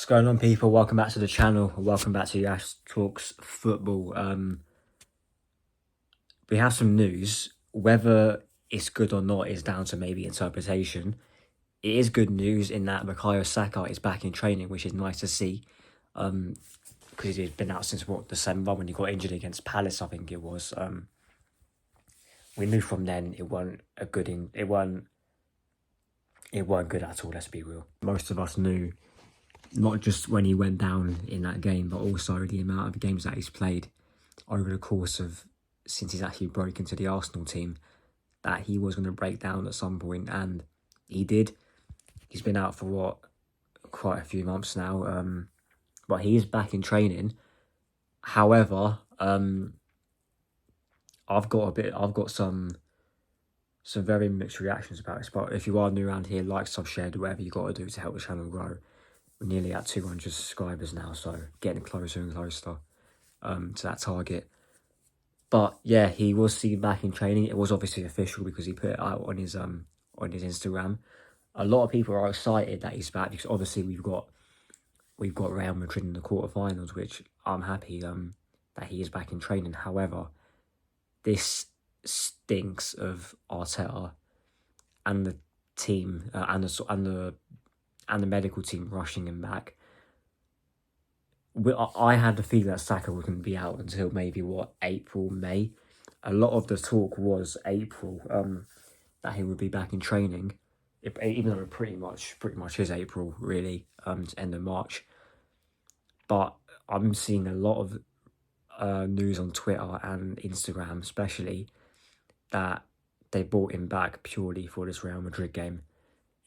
What's going on, people? Welcome back to the channel. Welcome back to Yash Talks Football. We have some news. Whether it's good or not is down to maybe interpretation. It is good news in that Saka is back in training, which is nice to see. Because he's been out since December when he got injured against Palace, I think it was. We knew from then it weren't good at all. Let's be real. Most of us knew. Not just when he went down in that game, but also the amount of games that he's played over the course of since he's actually broke into the Arsenal team, that he was going to break down at some point, and he did. He's been out for quite a few months now, but he is back in training. However, I've got some very mixed reactions about this. But if you are new around here, like, sub, share, do whatever you got to do to help the channel grow. We're nearly at 200 subscribers now, so getting closer and closer to that target. But yeah, he was seen back in training. It was obviously official because he put it out on his Instagram. A lot of people are excited that he's back because obviously we've got Real Madrid in the quarterfinals, which I'm happy that he is back in training. However, this stinks of Arteta and the team and the medical team rushing him back. I had the feeling that Saka wouldn't be out until maybe April, May. A lot of the talk was April, that he would be back in training, even though it pretty much is April really, end of March. But I'm seeing a lot of news on Twitter and Instagram, especially, that they brought him back purely for this Real Madrid game.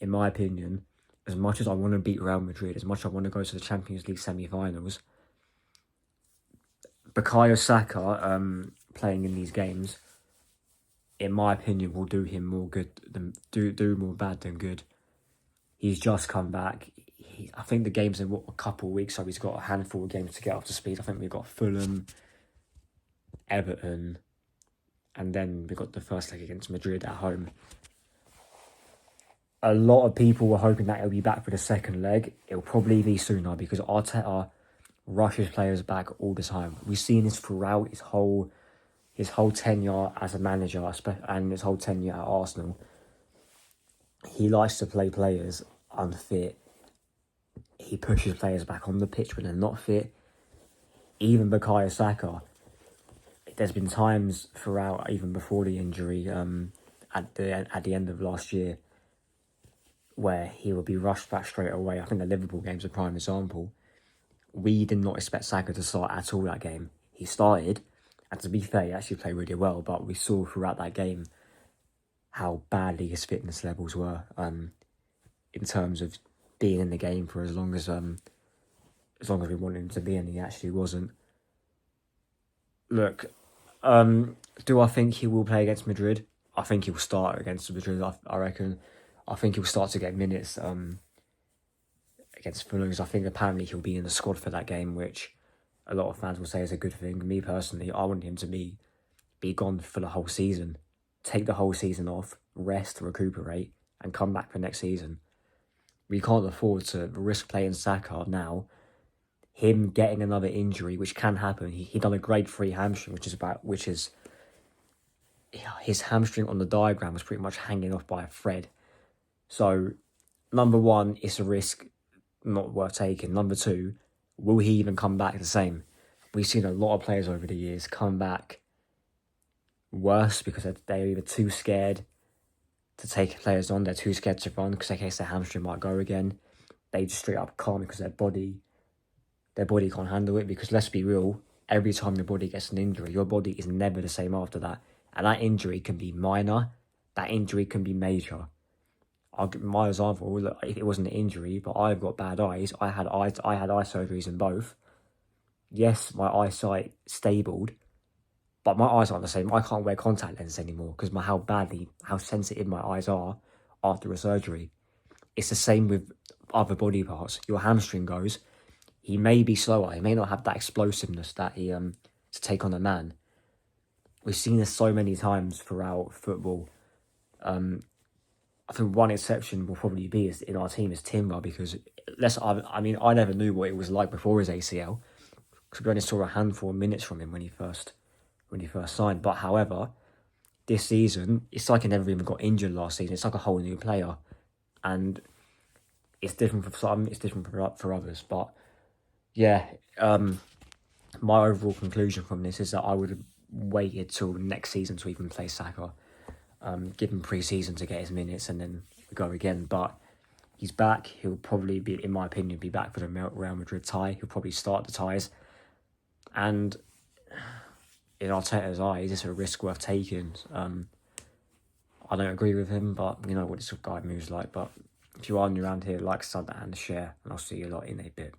In my opinion, as much as I want to beat Real Madrid, as much as I want to go to the Champions League semi-finals, Bukayo Saka playing in these games, in my opinion, will do him more good than do more bad than good. He's just come back. I think the game's in a couple of weeks, so he's got a handful of games to get up to speed. I think we've got Fulham, Everton, and then we've got the first leg against Madrid at home. A lot of people were hoping that he'll be back for the second leg. It'll probably be sooner because Arteta rushes players back all the time. We've seen this throughout his whole tenure as a manager and his whole tenure at Arsenal. He likes to play players unfit. He pushes players back on the pitch when they're not fit. Even Bukayo Saka, there's been times throughout, even before the injury, at the end of last year, where he would be rushed back straight away. I think the Liverpool game's a prime example. We did not expect Saka to start at all that game. He started, and to be fair, he actually played really well, but we saw throughout that game how badly his fitness levels were, in terms of being in the game for as long as we wanted him to be, and he actually wasn't. Look, do I think he will play against Madrid? I think he will start against Madrid, I reckon. I think he'll start to get minutes against Fulham, because I think apparently he'll be in the squad for that game, which a lot of fans will say is a good thing. Me personally, I want him to be gone for the whole season. Take the whole season off, rest, recuperate, and come back for next season. We can't afford to risk playing Saka now. Him getting another injury, which can happen. He done a grade 3 hamstring, which is his hamstring on the diagram was pretty much hanging off by a thread. So, number one, it's a risk not worth taking. Number two, will he even come back the same? We've seen a lot of players over the years come back worse because they're either too scared to take players on, they're too scared to run because in case their hamstring might go again. They just straight up can't because their body can't handle it. Because let's be real, every time your body gets an injury, your body is never the same after that. And that injury can be minor, that injury can be major. I'll give my example. Look, if it wasn't an injury, but I've got bad eyes. I had eye surgeries in both. Yes, my eyesight stabled, but my eyes aren't the same. I can't wear contact lenses anymore because how sensitive my eyes are after a surgery. It's the same with other body parts. Your hamstring goes. He may be slower. He may not have that explosiveness that he to take on a man. We've seen this so many times throughout football. I think one exception will probably be in our team is Timber, because I never knew what it was like before his ACL, because we only saw a handful of minutes from him when he first signed. But however, this season it's like he never even got injured last season. It's like a whole new player, and it's different for some, it's different for others. But yeah, my overall conclusion from this is that I would have waited till next season to even play Saka. Give him pre-season to get his minutes, and then we go again. But he's back. He'll probably be, in my opinion, be back for the Real Madrid tie. He'll probably start the ties. And in Arteta's eye, is this a risk worth taking? I don't agree with him, but you know what this guy moves like. But if you are new around here, like, sub, and share, and I'll see you lot in a bit.